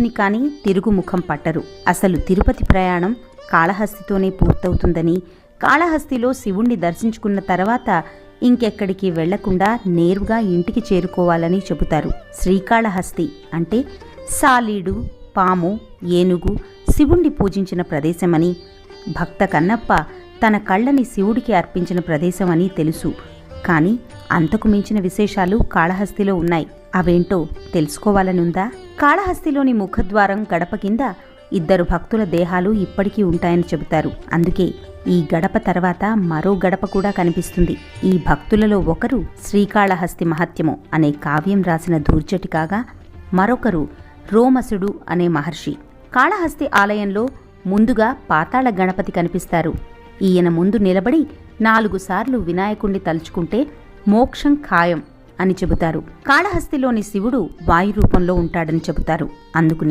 అనుకుని కానీ తిరుగుముఖం పట్టరు. అసలు తిరుపతి ప్రయాణం కాళహస్తితోనే పూర్తవుతుందని, కాళహస్తిలో శివుణ్ణి దర్శించుకున్న తర్వాత ఇంకెక్కడికి వెళ్లకుండా నేరుగా ఇంటికి చేరుకోవాలని చెబుతారు. శ్రీకాళహస్తి అంటే సాలీడు, పాము, ఏనుగు శివుణ్ణి పూజించిన ప్రదేశమని, భక్త కన్నప్ప తన కళ్ళని శివుడికి అర్పించిన ప్రదేశమని తెలుసు. కానీ అంతకు మించిన విశేషాలు కాళహస్తిలో ఉన్నాయి. అవేంటో తెలుసుకోవాలనుందా? కాళహస్తిలోని ముఖద్వారం గడప కింద 2 భక్తుల దేహాలు ఇప్పటికీ ఉంటాయని చెబుతారు. అందుకే ఈ గడప తర్వాత మరో గడప కూడా కనిపిస్తుంది. ఈ భక్తులలో ఒకరు శ్రీకాళహస్తి మహత్యము అనే కావ్యం రాసిన ధూర్జటి కాగా, మరొకరు రోమసుడు అనే మహర్షి. కాళహస్తి ఆలయంలో ముందుగా పాతాళ గణపతి కనిపిస్తారు. ఈయన ముందు నిలబడి 4 సార్లు వినాయకుణ్ణి తలుచుకుంటే మోక్షం ఖాయం అని చెబుతారు. కాళహస్తిలోని శివుడు వాయు రూపంలో ఉంటాడని చెబుతారు. అందుకు